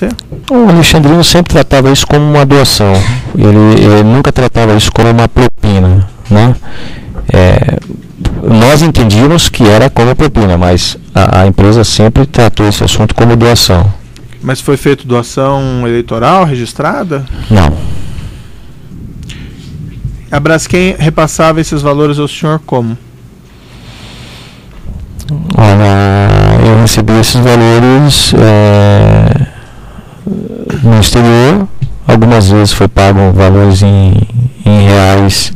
você? O Alexandrino sempre tratava isso como uma doação. Ele nunca tratava isso como uma propina, né? Nós entendíamos que era como propina, mas a empresa sempre tratou esse assunto como doação. Mas foi feito doação eleitoral registrada? Não. A Braskem repassava esses valores ao senhor como? Olha, eu recebi esses valores no exterior. Algumas vezes foi pago valores em reais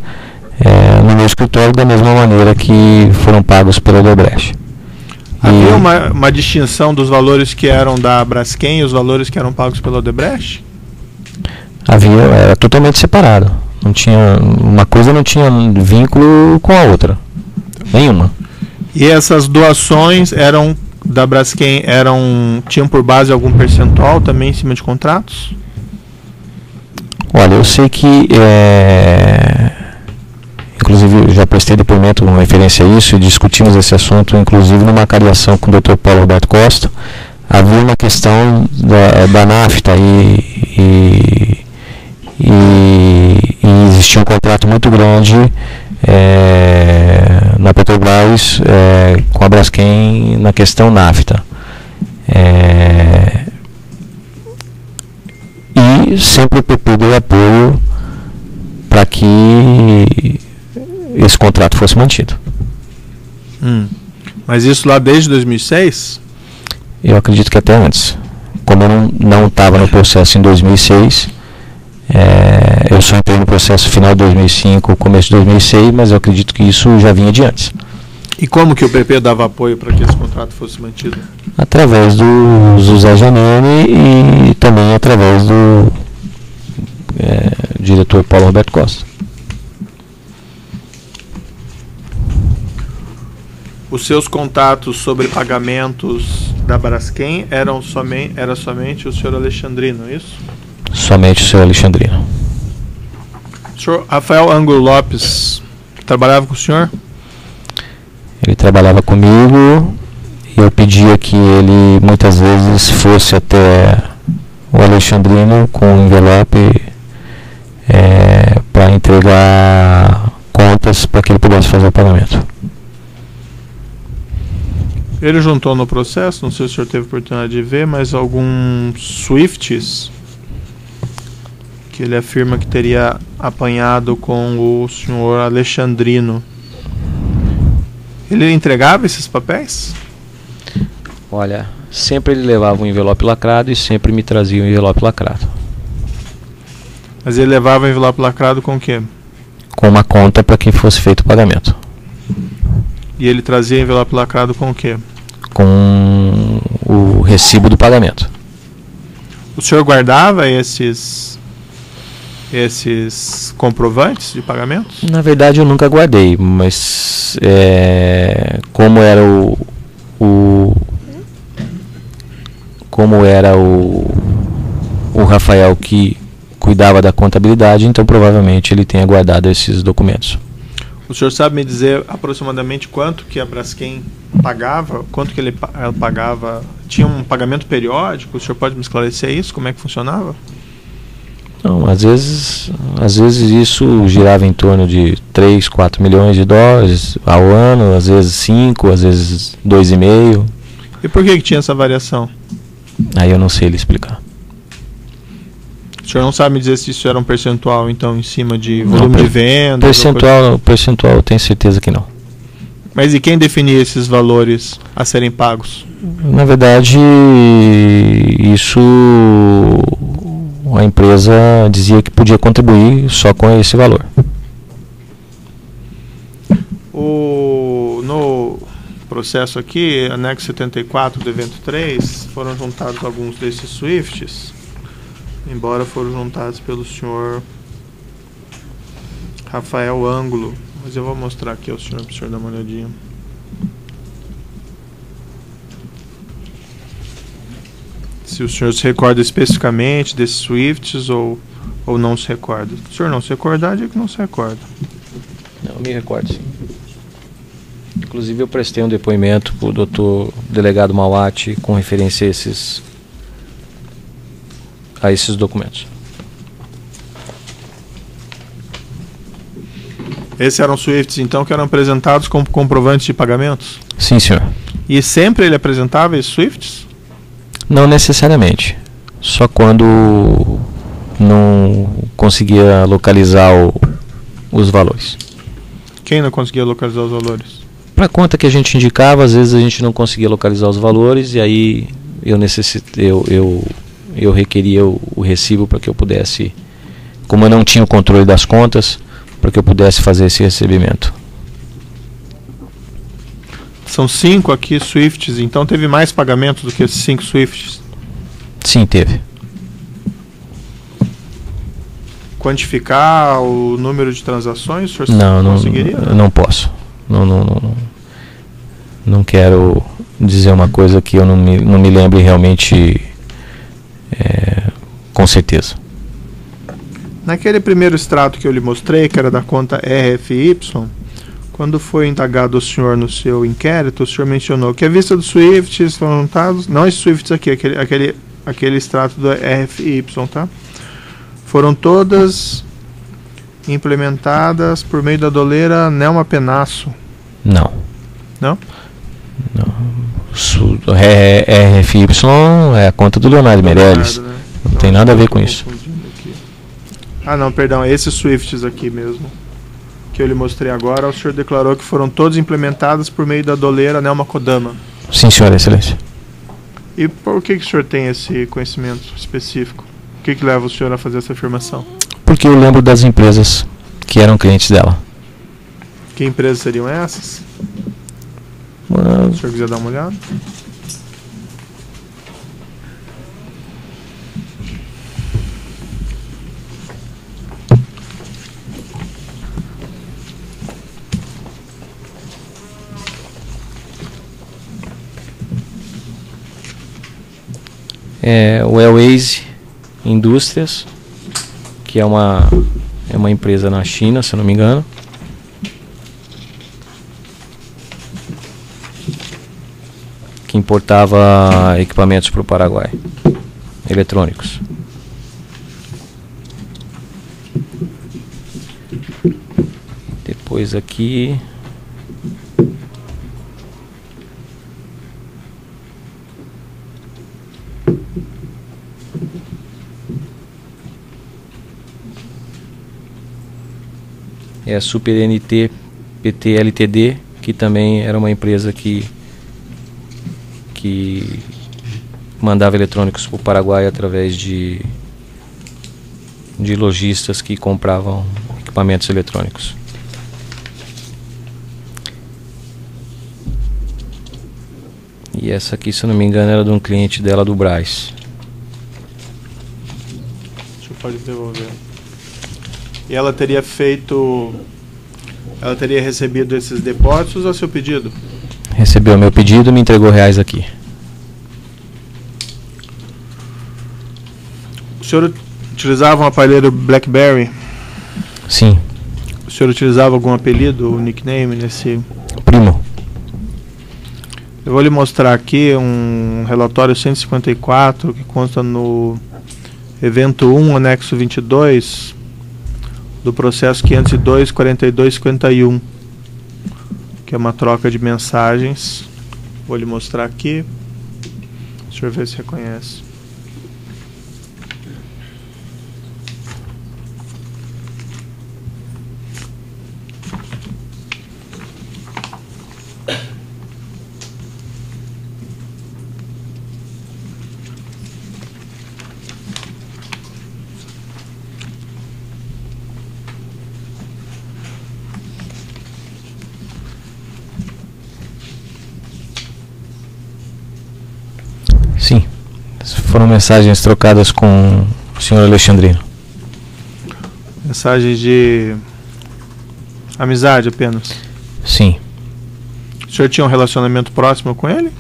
no meu escritório, da mesma maneira que foram pagos pela Odebrecht. Havia uma distinção dos valores que eram da Braskem e os valores que eram pagos pela Odebrecht? Havia, era totalmente separado. Não tinha, uma coisa não tinha vínculo com a outra. Nenhuma. E essas doações eram da Braskem, tinham por base algum percentual também em cima de contratos? Olha, eu sei que inclusive eu já prestei depoimento com referência a isso e discutimos esse assunto, inclusive numa cariação com o Dr. Paulo Roberto Costa. Havia uma questão da NAFTA e existia um contrato muito grande na Petrobras com a Braskem na questão NAFTA. E sempre o PP deu apoio para que esse contrato fosse mantido. Mas isso lá desde 2006? Eu acredito que até antes. Como eu não estava no processo em 2006, eu só entrei no processo final de 2005, começo de 2006, mas eu acredito que isso já vinha de antes. E como que o PP dava apoio para que esse contrato fosse mantido? Através do José Janone e também através do diretor Paulo Roberto Costa. Os seus contatos sobre pagamentos da Braskem era somente o senhor Alexandrino, é isso? Somente o senhor Alexandrino. O senhor Rafael Ângulo Lopes trabalhava com o senhor? Ele trabalhava comigo e eu pedia que ele muitas vezes fosse até o Alexandrino com um envelope para entregar contas para que ele pudesse fazer o pagamento. Ele juntou no processo, não sei se o senhor teve oportunidade de ver, mas alguns Swifts que ele afirma que teria apanhado com o senhor Alexandrino. Ele entregava esses papéis? Olha, sempre ele levava um envelope lacrado e sempre me trazia um envelope lacrado. Mas ele levava o envelope lacrado com o quê? Com uma conta para que fosse feito o pagamento. E ele trazia envelope lacrado com o quê? Com o recibo do pagamento. O senhor guardava esses comprovantes de pagamentos? Na verdade eu nunca guardei, mas como era o Rafael que cuidava da contabilidade, então provavelmente ele tenha guardado esses documentos. O senhor sabe me dizer aproximadamente quanto que a Braskem pagava? Quanto que ela pagava? Tinha um pagamento periódico? O senhor pode me esclarecer isso? Como é que funcionava? Não, às vezes isso girava em torno de 3, 4 milhões de dólares ao ano, às vezes 5, às vezes 2,5. E por que tinha essa variação? Aí eu não sei lhe explicar. O senhor não sabe me dizer se isso era um percentual, então, em cima de volume de venda? Percentual eu tenho certeza que não. Mas e quem definia esses valores a serem pagos? Na verdade, isso a empresa dizia que podia contribuir só com esse valor. No processo aqui, anexo 74 do evento 3, foram juntados alguns desses Swifts, embora foram juntados pelo senhor Rafael Ângulo, mas eu vou mostrar aqui ao senhor para o senhor dar uma olhadinha. Se o senhor se recorda especificamente desses Swifts ou não se recorda. Se o senhor não se recordar, diga que não se recorda. Não, me recordo sim. Inclusive eu prestei um depoimento para o doutor delegado Mauati com referência a a esses documentos. Esses eram SWIFTs, então, que eram apresentados como comprovantes de pagamentos? Sim, senhor. E sempre ele apresentava esses SWIFTs? Não necessariamente. Só quando não conseguia localizar os valores. Quem não conseguia localizar os valores? Para a conta que a gente indicava, às vezes a gente não conseguia localizar os valores e aí eu requeria o recibo para que eu pudesse, como eu não tinha o controle das contas, para que eu pudesse fazer esse recebimento. São 5 aqui SWIFTs, então teve mais pagamentos do que esses 5 SWIFTs? Sim, teve. Quantificar o número de transações? O senhor Não conseguiria? Não posso. Não quero dizer uma coisa que eu não me lembre realmente com certeza. Naquele primeiro extrato que eu lhe mostrei, que era da conta RFY, quando foi indagado o senhor no seu inquérito, o senhor mencionou que a vista dos SWIFTs foram montados, não esses SWIFTs aqui, aquele extrato do RFY, tá? Foram todas implementadas por meio da doleira Nelma Penasso. Não. Não? RFY é a conta do Leonardo Meirelles. Né? Não tem nada a ver com isso. Ah, não, perdão, esses SWIFTs aqui mesmo, que eu lhe mostrei agora, o senhor declarou que foram todos implementados por meio da doleira Nelma Kodama. Sim, senhora, excelência. E por que o senhor tem esse conhecimento específico? O que leva o senhor a fazer essa afirmação? Porque eu lembro das empresas que eram clientes dela. Que empresas seriam essas? Se o senhor quiser dar uma olhada. O Airways Indústrias, que é uma empresa na China, se eu não me engano. Que importava equipamentos para o Paraguai, eletrônicos. Depois aqui... é a Super NT PT Ltd, que também era uma empresa que mandava eletrônicos para o Paraguai através de lojistas que compravam equipamentos eletrônicos. E essa aqui, se eu não me engano, era de um cliente dela do Brás. O senhor pode devolver. E ela teria recebido esses depósitos a seu pedido? Recebeu meu pedido e me entregou reais aqui. O senhor utilizava um aparelho BlackBerry? Sim. O senhor utilizava algum apelido ou nickname nesse? Primo. Eu vou lhe mostrar aqui um relatório 154 que consta no evento 1, anexo 22 do processo 502-4251, que é uma troca de mensagens. Vou lhe mostrar aqui. Deixa eu ver se reconhece. Sim, foram mensagens trocadas com o senhor Alexandrino. Mensagens de amizade apenas? Sim. O senhor tinha um relacionamento próximo com ele?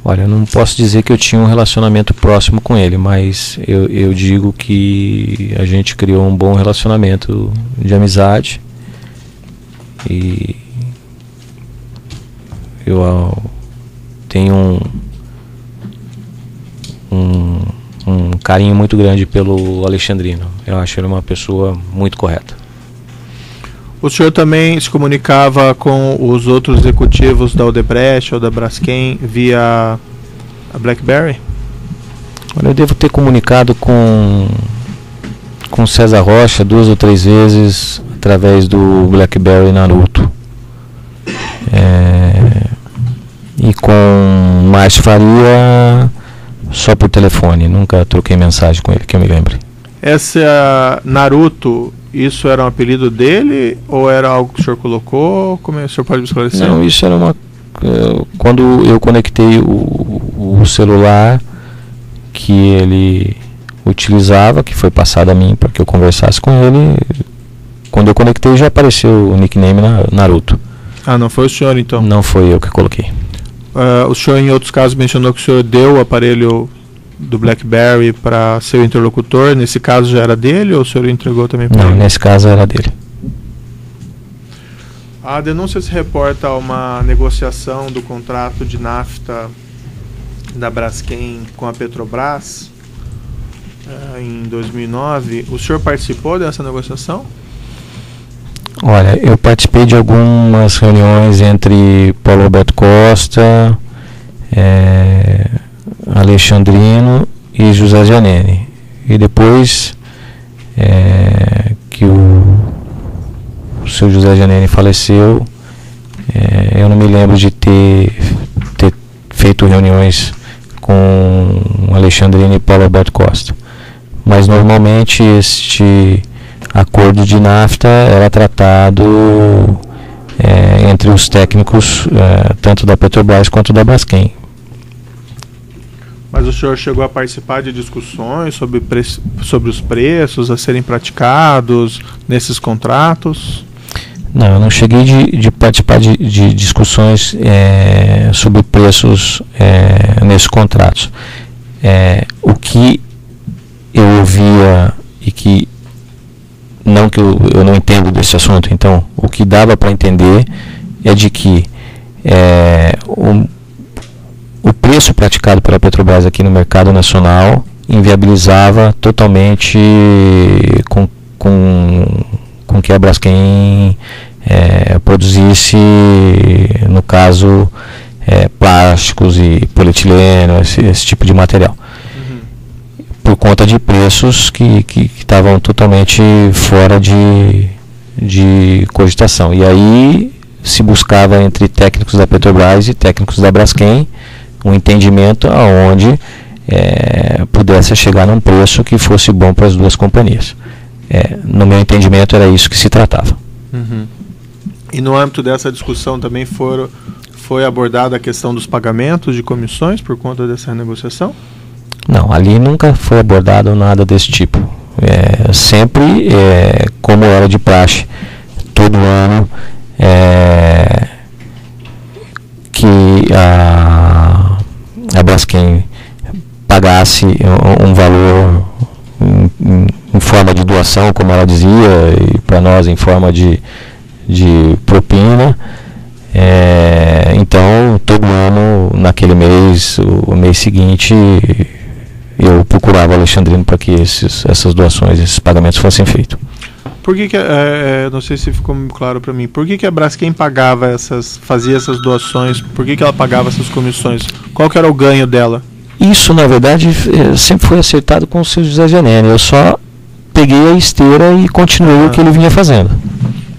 Olha, eu não posso dizer que eu tinha um relacionamento próximo com ele, mas eu digo que a gente criou um bom relacionamento de amizade. E eu tenho carinho muito grande pelo Alexandrino. Eu acho ele uma pessoa muito correta. O senhor também se comunicava com os outros executivos da Odebrecht ou da Braskem via a BlackBerry? Olha, eu devo ter comunicado com César Rocha 2 ou 3 vezes através do BlackBerry Naruto. E com Márcio Faria só por telefone, nunca troquei mensagem com ele, que eu me lembre. Essa Naruto, isso era um apelido dele ou era algo que o senhor colocou? Como é, o senhor pode me esclarecer? Não, isso era uma... Quando eu conectei o celular que ele utilizava, que foi passado a mim para que eu conversasse com ele, quando eu conectei já apareceu o nickname Naruto. Ah, não foi o senhor então? Não foi eu que coloquei. O senhor em outros casos mencionou que o senhor deu o aparelho do BlackBerry para seu interlocutor. Nesse caso já era dele ou o senhor entregou também para ele? Não, nesse caso era dele. A denúncia se reporta a uma negociação do contrato de nafta da Braskem com a Petrobras em 2009. O senhor participou dessa negociação? Olha, eu participei de algumas reuniões entre Paulo Alberto Costa, Alexandrino e José Giannini. E depois que o seu José Giannini faleceu, eu não me lembro de ter feito reuniões com Alexandrino e Paulo Alberto Costa. Mas normalmente este acordo de nafta era tratado entre os técnicos tanto da Petrobras quanto da Braskem. Mas o senhor chegou a participar de discussões sobre os preços a serem praticados nesses contratos? Não, eu não cheguei de participar de discussões sobre preços nesses contratos. O que eu ouvia e que não que eu não entendo desse assunto, então o que dava para entender é de que o preço praticado pela Petrobras aqui no mercado nacional inviabilizava totalmente com que a Braskem produzisse, no caso, plásticos e polietileno, esse tipo de material. Por conta de preços que estavam totalmente fora de cogitação. E aí se buscava entre técnicos da Petrobras e técnicos da Braskem um entendimento aonde pudesse chegar num preço que fosse bom para as duas companhias. No meu entendimento era isso que se tratava. Uhum. E no âmbito dessa discussão também foi abordada a questão dos pagamentos de comissões por conta dessa negociação? Não, ali nunca foi abordado nada desse tipo. Sempre, como era de praxe, todo ano que a Braskem pagasse um valor em forma de doação, como ela dizia, e para nós em forma de propina. Então, todo ano, naquele mês, o mês seguinte, eu procurava o Alexandrino para que essas doações, esses pagamentos fossem feitos. Por que não sei se ficou claro para mim, por que a Braskem fazia essas doações, por que ela pagava essas comissões? Qual que era o ganho dela? Isso, na verdade, sempre foi acertado com o seu José Giannini. Eu só peguei a esteira e continuei o que ele vinha fazendo.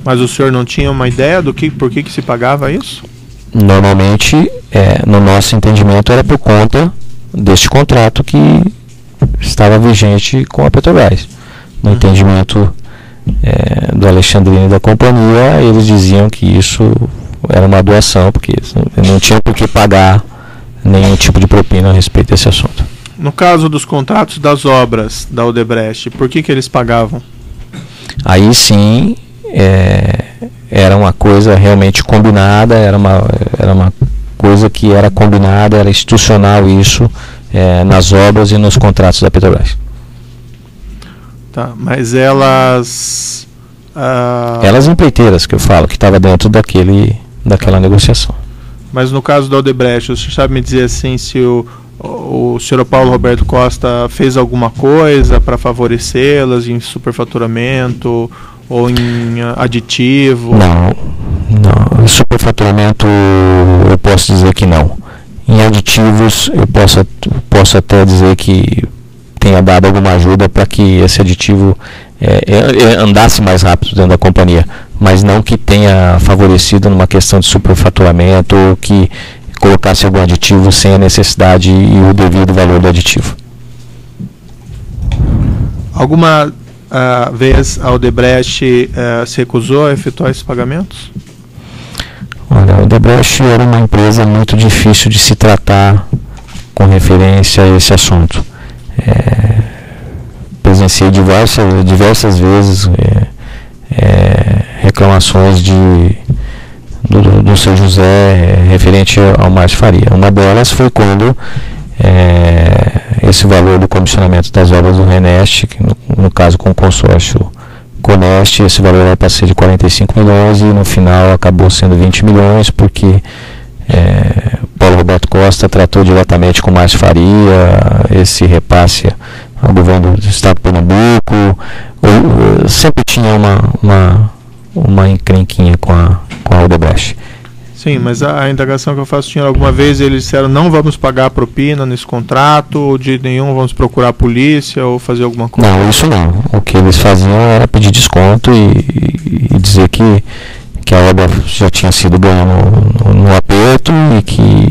Mas o senhor não tinha uma ideia por que se pagava isso? Normalmente, no nosso entendimento, era por conta deste contrato que estava vigente com a Petrobras. No entendimento do Alexandrino e da companhia, eles diziam que isso era uma doação, porque não tinha por que pagar nenhum tipo de propina a respeito desse assunto. No caso dos contratos das obras da Odebrecht, por que eles pagavam? Aí sim, era uma coisa realmente combinada, era uma coisa que era combinada, era institucional isso, nas obras e nos contratos da Petrobras. Tá, mas elas... Elas empreiteiras que eu falo, que estava dentro daquela negociação. Mas no caso da Odebrecht, você sabe me dizer assim se o senhor Paulo Roberto Costa fez alguma coisa para favorecê-las em superfaturamento ou em aditivo? Não. Em superfaturamento eu posso dizer que não. Em aditivos eu posso até dizer que tenha dado alguma ajuda para que esse aditivo andasse mais rápido dentro da companhia, mas não que tenha favorecido numa questão de superfaturamento ou que colocasse algum aditivo sem a necessidade e o devido valor do aditivo. Alguma vez a Odebrecht se recusou a efetuar esses pagamentos? Olha, a Odebrecht era uma empresa muito difícil de se tratar com referência a esse assunto. Presenciei diversas vezes reclamações do seu José referente ao Márcio Faria. Uma delas foi quando esse valor do comissionamento das obras do RENEST, que no caso com o consórcio Conest, esse valor era para ser de 45 milhões e no final acabou sendo 20 milhões porque Paulo Roberto Costa tratou diretamente com o Márcio Faria esse repasse ao governo do estado de Pernambuco. Sempre tinha uma encrenquinha com a Odebrecht. Sim, mas a indagação que eu faço, tinha alguma vez eles disseram não vamos pagar a propina nesse contrato, ou de nenhum vamos procurar a polícia ou fazer alguma coisa? Não, isso não. O que eles faziam era pedir desconto e dizer que a obra já tinha sido ganha no aperto e que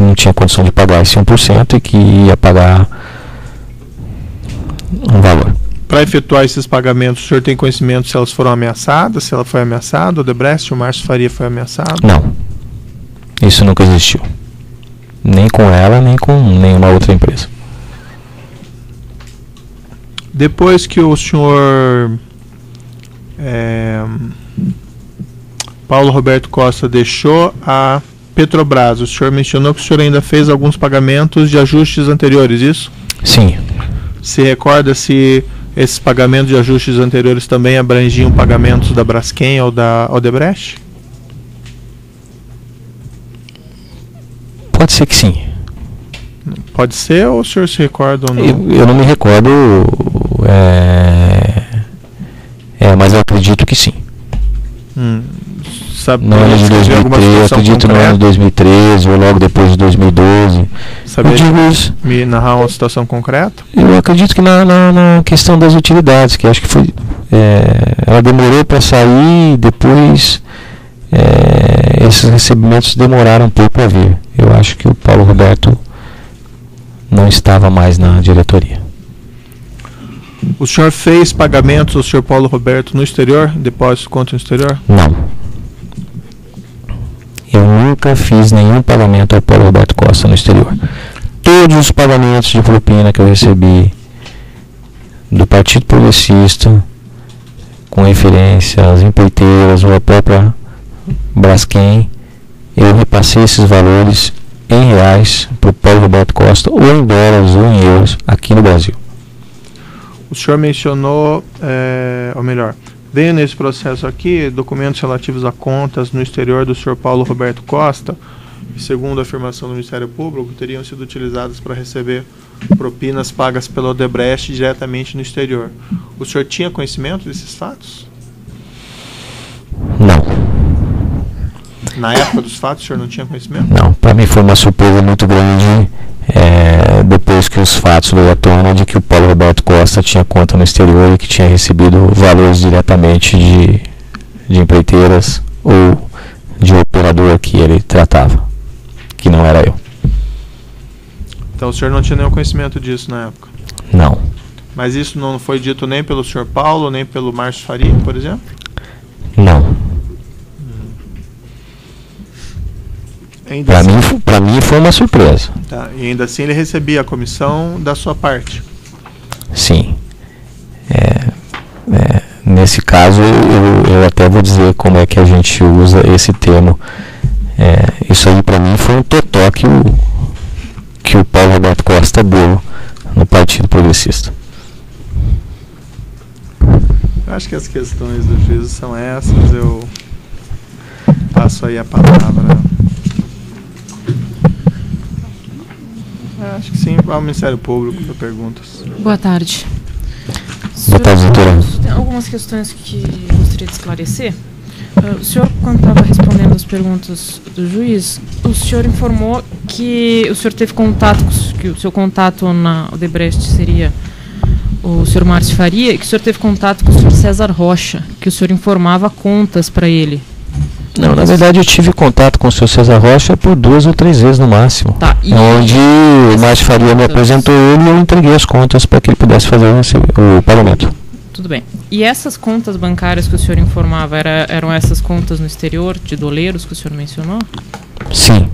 não tinha condição de pagar esse 1% e que ia pagar um valor. Para efetuar esses pagamentos, o senhor tem conhecimento se elas foram ameaçadas, se ela foi ameaçada, o Odebrecht, o Márcio Faria foi ameaçado? Não. Isso nunca existiu. Nem com ela, nem com nenhuma outra empresa. Depois que o senhor Paulo Roberto Costa deixou a Petrobras, o senhor mencionou que o senhor ainda fez alguns pagamentos de ajustes anteriores, isso? Sim. Se recorda se esses pagamentos de ajustes anteriores também abrangiam pagamentos da Braskem ou da Odebrecht? Pode ser que sim. Pode ser, ou o senhor se recorda ou não? Eu não me recordo, mas eu acredito que sim. Sabe, no ano de 2013, eu acredito no ano de 2013 ou logo depois de 2012. Sabe me narrar uma situação concreta? Eu acredito que na questão das utilidades, que acho que foi ela demorou para sair, depois esses recebimentos demoraram um pouco para vir. Eu acho que o Paulo Roberto não estava mais na diretoria. O senhor fez pagamentos ao senhor Paulo Roberto no exterior? Depósito conta no exterior? Não. Eu nunca fiz nenhum pagamento ao Paulo Roberto Costa no exterior. Todos os pagamentos de propina que eu recebi do Partido Progressista, com referência às empreiteiras ou à própria Braskem, eu repassei esses valores em reais para o Paulo Roberto Costa, ou em dólares ou em euros, aqui no Brasil. O senhor mencionou, ou melhor, veio nesse processo aqui documentos relativos a contas no exterior do senhor Paulo Roberto Costa, que, segundo a afirmação do Ministério Público, teriam sido utilizadas para receber propinas pagas pela Odebrecht diretamente no exterior. O senhor tinha conhecimento desses fatos? Não. Na época dos fatos, o senhor não tinha conhecimento? Não, para mim foi uma surpresa muito grande depois que os fatos veio à tona de que o Paulo Roberto Costa tinha conta no exterior e que tinha recebido valores diretamente de empreiteiras ou de operador que ele tratava, que não era eu. Então o senhor não tinha nenhum conhecimento disso na época? Não. Mas isso não foi dito nem pelo senhor Paulo, nem pelo Márcio Faria, por exemplo? Não. Para mim foi uma surpresa. Tá, e ainda assim ele recebia a comissão da sua parte? Sim. Nesse caso, eu até vou dizer como é que a gente usa esse termo. Isso aí para mim foi um totó que o Paulo Roberto Costa deu no Partido Progressista. Acho que as questões do juízo são essas. Eu passo aí a palavra. Acho que sim, ao Ministério Público para perguntas. Boa tarde. Boa tarde, doutora. Tem algumas questões que gostaria de esclarecer. O senhor, quando estava respondendo as perguntas do juiz, o senhor informou que o senhor teve contato, que o seu contato na Odebrecht seria o senhor Márcio Faria, e que o senhor teve contato com o senhor César Rocha, que o senhor informava contas para ele. Não, na verdade eu tive contato com o senhor César Rocha por 2 ou 3 vezes no máximo. Tá, onde o Márcio Faria me apresentou ele e eu entreguei as contas para que ele pudesse fazer o pagamento. Tudo bem. E essas contas bancárias que o senhor informava, eram essas contas no exterior, de doleiros que o senhor mencionou? Sim.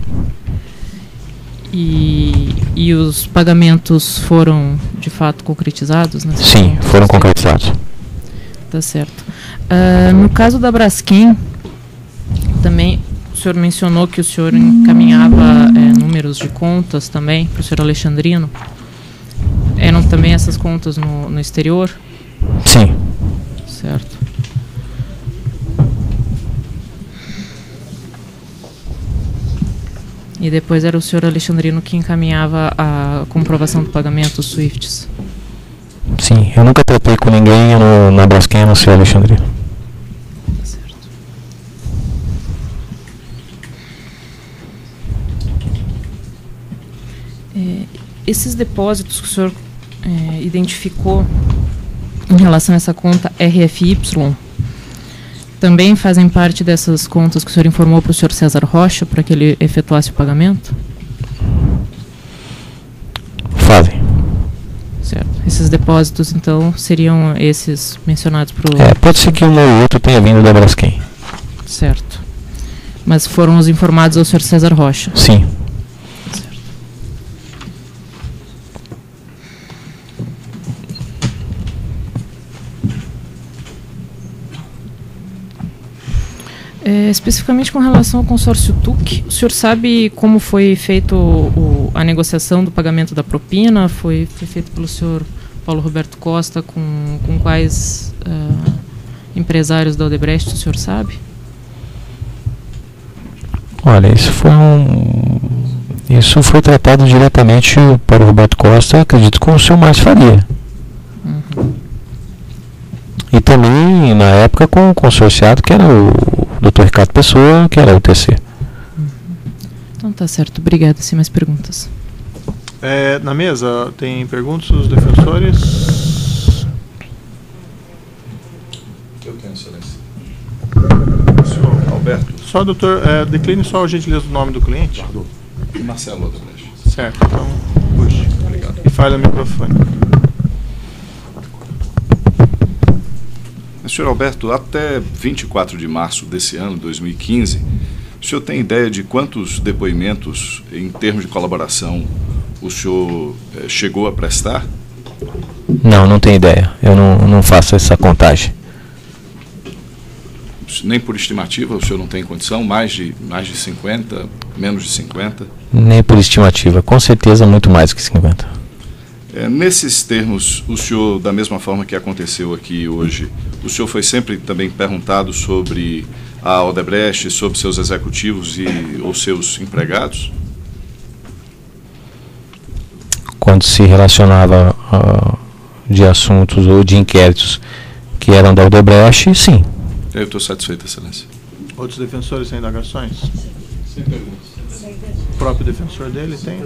E os pagamentos foram, de fato, concretizados? Sim, foram concretizados. Tá certo. No caso da Braskem, também o senhor mencionou que o senhor encaminhava números de contas também para o senhor Alexandrino. Eram também essas contas no exterior? Sim. Certo. E depois era o senhor Alexandrino que encaminhava a comprovação do pagamento dos SWIFTs? Sim, eu nunca tratei com ninguém na Braskem, no senhor Alexandrino. Tá certo. Esses depósitos que o senhor identificou em relação a essa conta RFY também fazem parte dessas contas que o senhor informou para o senhor César Rocha para que ele efetuasse o pagamento? Fazem. Certo. Esses depósitos, então, seriam esses mencionados para o... Pode ser que um ou outro tenha vindo da Braskem. Certo. Mas foram os informados ao senhor César Rocha? Sim. Especificamente com relação ao consórcio TUC, o senhor sabe como foi feito a negociação do pagamento da propina? Foi feito pelo senhor Paulo Roberto Costa com quais empresários da Odebrecht, o senhor sabe? Olha, isso foi tratado diretamente para o Roberto Costa, acredito, com o senhor Márcio Faria. Uhum. E também, na época, com o consorciado, que era o Dr. Ricardo Pessoa, que era o TC. Então tá certo, obrigada. Sem mais perguntas. Na mesa, tem perguntas dos defensores? Eu tenho, excelência. Senhor Alberto. Só, doutor, decline só a gentileza do nome do cliente. Marcelo Odebrecht. Certo, então, puxe. Obrigado. E fale o microfone. Senhor Alberto, até 24 de março desse ano, 2015, o senhor tem ideia de quantos depoimentos, em termos de colaboração, o senhor chegou a prestar? Não tenho ideia. Eu não faço essa contagem. Nem por estimativa, o senhor não tem condição? Mais de 50? Menos de 50? Nem por estimativa. Com certeza, muito mais que 50. Nesses termos, o senhor, da mesma forma que aconteceu aqui hoje, o senhor foi sempre também perguntado sobre a Odebrecht, sobre seus executivos ou seus empregados? Quando se relacionava de assuntos ou de inquéritos que eram da Odebrecht, sim. Eu estou satisfeito, excelência. Outros defensores têm indagações? Sem perguntas. O próprio defensor dele tem?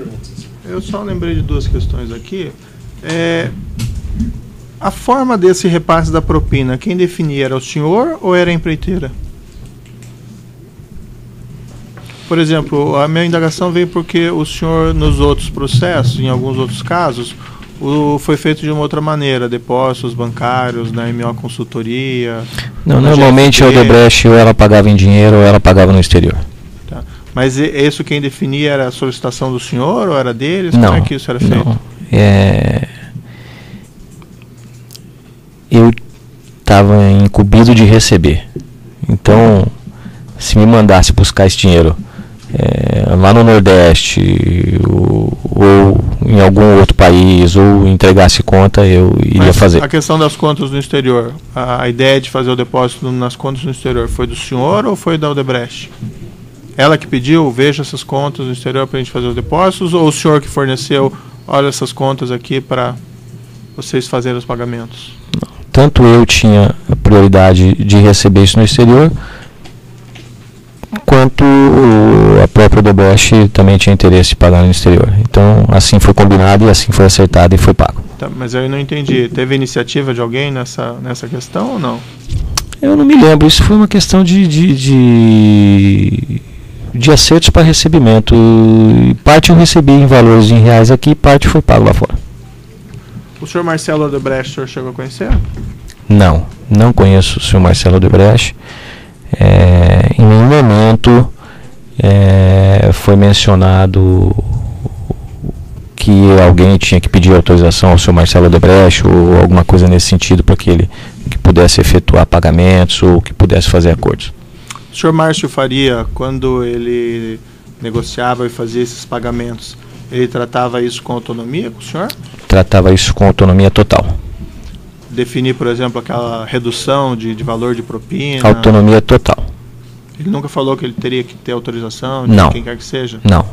Eu só lembrei de duas questões aqui. A forma desse repasse da propina, quem definia era o senhor ou era a empreiteira? Por exemplo, a minha indagação veio porque o senhor, nos outros processos, em alguns outros casos, foi feito de uma outra maneira, depósitos bancários, na MO Consultoria... Não, normalmente a Odebrecht ou ela pagava em dinheiro ou ela pagava no exterior. Tá. Mas isso quem definia era a solicitação do senhor ou era deles? Não, como é que isso era feito? Não. Eu estava incumbido de receber. Então, se me mandasse buscar esse dinheiro lá no Nordeste ou em algum outro país ou entregasse conta, eu iria fazer. A questão das contas no exterior, a ideia de fazer o depósito nas contas no exterior foi do senhor ou foi da Odebrecht? Ela que pediu, veja essas contas no exterior para a gente fazer os depósitos, ou o senhor que forneceu, olha essas contas aqui para vocês fazerem os pagamentos? Tanto eu tinha a prioridade de receber isso no exterior, quanto a própria Odebrecht também tinha interesse em pagar no exterior. Então, assim foi combinado e assim foi acertado e foi pago. Tá, mas eu não entendi. Teve iniciativa de alguém nessa questão ou não? Eu não me lembro. Isso foi uma questão de acertos para recebimento. Parte eu recebi em valores em reais aqui, parte foi pago lá fora. O senhor Marcelo Odebrecht, o senhor chegou a conhecer? Não conheço o senhor Marcelo Odebrecht. Em nenhum momento foi mencionado que alguém tinha que pedir autorização ao senhor Marcelo Odebrecht ou alguma coisa nesse sentido para que ele pudesse efetuar pagamentos ou que pudesse fazer acordos. O senhor Márcio Faria, quando ele negociava e fazia esses pagamentos, ele tratava isso com autonomia com o senhor? Tratava isso com autonomia total. Definir, por exemplo, aquela redução de valor de propina? Autonomia total. Ele nunca falou que ele teria que ter autorização de Não. quem quer que seja? Não.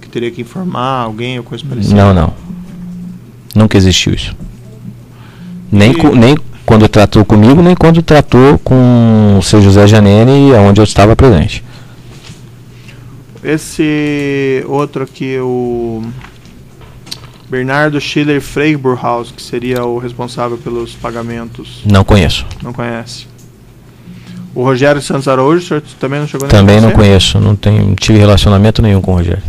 Que teria que informar alguém ou coisa parecida? Não. Nunca existiu isso. Nem quando tratou comigo, nem quando tratou com o seu José Janene, onde eu estava presente. Esse outro aqui, o Bernardo Schiller Freiburghaus, que seria o responsável pelos pagamentos. Não conheço. Não conhece. O Rogério Santos Araújo, o senhor também não chegou nem Também a não conhecer? conheço, não tive relacionamento nenhum com o Rogério.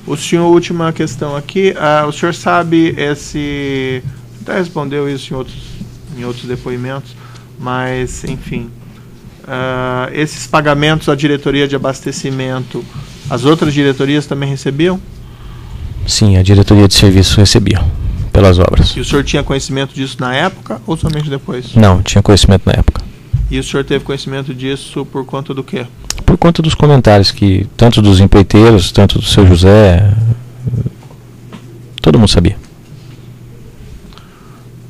O senhor, última questão aqui, o senhor sabe esse... Até respondeu isso em outros depoimentos, mas, enfim, esses pagamentos à diretoria de abastecimento, as outras diretorias também recebiam? Sim, a diretoria de serviço recebia pelas obras. E o senhor tinha conhecimento disso na época ou somente depois? Não, tinha conhecimento na época. E o senhor teve conhecimento disso por conta do quê? Por conta dos comentários que, tanto dos empreiteiros, tanto do seu José, todo mundo sabia.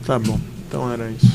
Tá bom, então era isso.